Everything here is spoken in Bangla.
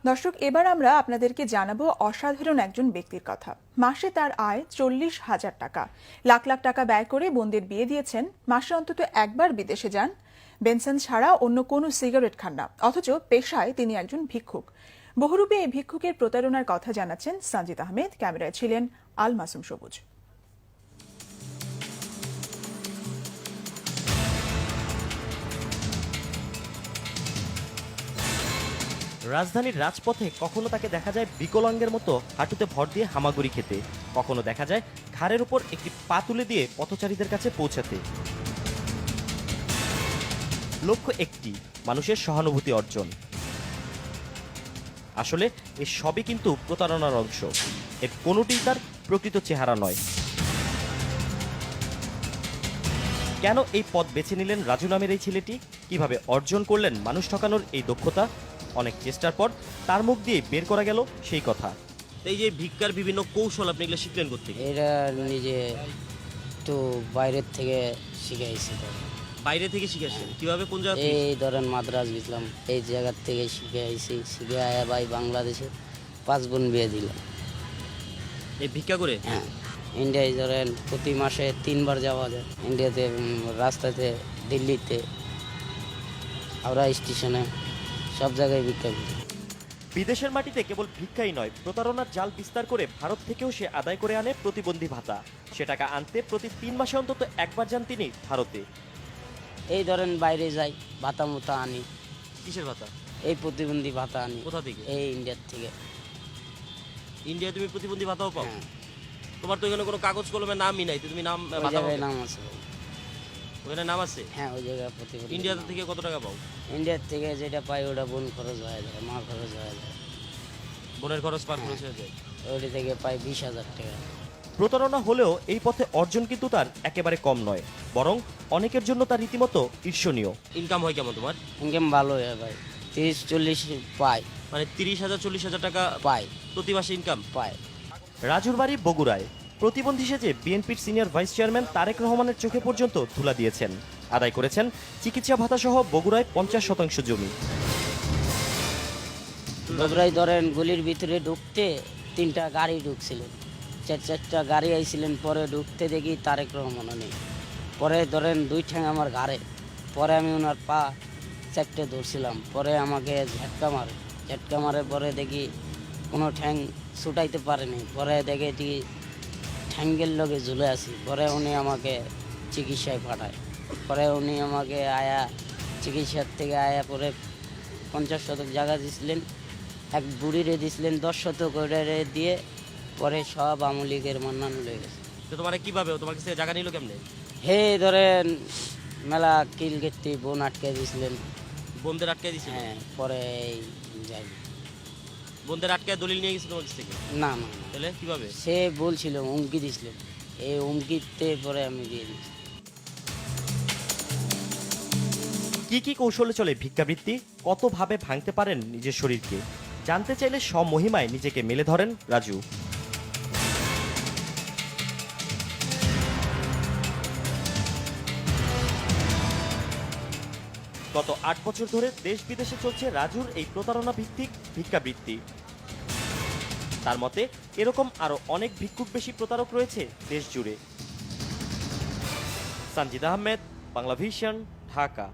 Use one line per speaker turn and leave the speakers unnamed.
দর্শক, এবার আমরা আপনাদেরকে জানাবো অসাধারণ একজন ব্যক্তির কথা। মাসে তার আয় 40,000 টাকা। লাখ লাখ টাকা ব্যয় করে বোনদের বিয়ে দিয়েছেন। মাসে অন্তত একবার বিদেশে যান। বেনসন ছাড়া অন্য কোনো সিগারেট খান না, অথচ পেশায় তিনি একজন ভিক্ষুক। বহুরূপে এই ভিক্ষুকের প্রতারণার কথা জানাচ্ছেন সানজিদ আহমেদ। ক্যামেরায় ছিলেন আল মাসুম সবুজ।
রাজধানীর রাজপথে কখনো তাকে দেখা যায় বিকলাঙ্গের মতো হাঁটুতে ভর দিয়ে হামাগুড়ি খেতে, কখনো দেখা যায় ঘাড়ের উপর একটি পা তুলে দিয়ে পথচারীদের কাছে পৌঁছাতে। লক্ষ্য একটি, মানুষের সহানুভূতি অর্জন। আসলে এর সবই কিন্তু প্রতারণার অংশ। এর কোনোটিই তার প্রকৃত চেহারা নয়। কেন এই পথ বেছে নিলেন রাজু নামের এই ছেলেটি? কিভাবে অর্জন করলেন মানুষ ঠকানোর এই দক্ষতা? অনেক চেষ্টার পর তার মুখ দিয়ে বের করা গেল সেই কথা। এই যে ভিক্ষার বিভিন্ন কৌশল আপনি এগুলো শিখলেন কোত্থেকে?
এটা নিজে একটু বাইরের থেকে শিখাইছি।
বাইরে থেকে শিখেছেন? কিভাবে, কোন জায়গা থেকে?
এই ধরেন মাদ্রাজ গেছিলাম, এই জায়গার থেকে শিখে আইছি। শিখে আয়া ভাই বাংলাদেশে 5 বোন বিয়ে দিলাম
এই ভিক্ষা করে?
হ্যাঁ, ইন্ডিয়ায় ধরেন প্রতি মাসে 3 বার যাওয়া যায়। ইন্ডিয়াতে রাস্তাতে, দিল্লিতে, হাওড়া স্টেশনে, সব জায়গায় ভিক্ষা করি।
বিদেশের মাটিতে কেবল ভিক্ষাই নয়, প্রতারণার জাল বিস্তার করে ভারত থেকেও সে আদায় করে আনে প্রতিবন্ধী ভাতা। সে টাকা আনতে প্রতি 3 মাসে অন্তত একবার যান তিনি ভারতে।
এই ধরেন বাইরে যাই, ভাতা মুতা আনি।
কিসের ভাতা?
এই প্রতিবন্ধী ভাতা আনি।
কোথা থেকে?
এই ইন্ডিয়ার থেকে।
ইন্ডিয়ায় তুমি প্রতিবন্ধী ভাতাও পাও?
হ্যাঁ।
তোমার তো এখানে কোনো কাগজ কলমে নামই নাই, তুমি নাম
ওই
ভাতা
জায়গায়
পাও?
নাম আছে।
ওখানে নাম আছে?
হ্যাঁ, ওই জায়গায় প্রতিবন্ধী।
ইন্ডিয়াতে থেকে কত টাকা পাও?
ইন্ডিয়ার থেকে যেটা পাই ওটা বোন খরচ হয়ে যায়, মা খরচ হয়ে যায়।
বোনের খরচ পার খরচ হয়ে যায়।
ওইটা থেকে পাই 20,000 টাকা।
প্রতারণা হলেও এই পথে অর্জন কিন্তু তার একেবারে কম নয়, বরং অনেকের জন্য তার রীতিমতো ঈর্ষণীয়। ইনকাম হয় কেমন তোমার?
ইনকাম ভালো হয় ভাই, 30-40 পাই।
মানে 30,000 40,000 টাকা
পাই
প্রতি মাসে ইনকাম?
পাই।
রাজুর বাড়ি বগুড়ায়। প্রতিবন্ধী সেজে বিএনপির সিনিয়র ভাইস চেয়ারম্যান তারেক রহমানের চোখে পর্যন্ত ধুলা দিয়েছেন। আদায় করেছেন চিকিৎসা ভাতা সহ বগুড়ায় 50% জমি।
বগুড়ায় ধরেন গলির ভিতরে ঢুকতে 3টা গাড়ি ঢুকছিলেন, 4টা গাড়ি আইছিলেন। পরে ঢুকতে দেখি তারেক রহমানও নেই। পরে ধরেন 2 ঠ্যাং আমার ঘাড়ে। পরে আমি ওনার পা চাপটে ধরছিলাম। পরে আমাকে ঝটকা মারে। পরে দেখি কোনো ঠ্যাং ছুটাইতে পারেনি। পরে দেখি ঠ্যাঙ্গের লগে ঝুলে আছি। পরে উনি আমাকে চিকিৎসায় পাঠায়। পরে উনি আমাকে চিকিৎসার থেকে পরে 50 শতক জায়গা দিছিলেন, এক বুড়িরে দিছিলেন 10 শতক, ওইটা দিয়ে পরে সব আওয়ামী লীগের মান্নান লয়ে গেছে।
তো তোমার কিভাবে, তোমার কাছে জায়গা নিল কেমনে?
হে ধরেন মেলা কিল গেটটি বোন আটকে দিছিলেন।
বন্ধের আটকে দিছিল?
হ্যাঁ, পরে যাই।
বন্ধের আটকে দলিল নিয়ে গেছিল তোমার কাছ থেকে?
না না,
তাহলে কিভাবে?
সে বলছিল, হুমকি দিছিলেন। এই হুমকিতে পরে আমি দিয়ে দিচ্ছি।
কি কি কৌশলে চলে ভিক্ষাবৃত্তি? কতভাবে ভাঙতে পারেন নিজের শরীরকে? জানতে চাইলে স্বমহিমায় নিজেকে মেলে ধরেন রাজু। গত 8 বছর ধরে দেশ বিদেশে চলছে রাজুর এই প্রতারণা ভিত্তিক ভিক্ষাবৃত্তি। তার মতে এরকম আরো অনেক ভিক্ষুক বেশি প্রতারক রয়েছে দেশ জুড়ে। সানজিদ আহমেদ, বাংলা ভিশন, ঢাকা।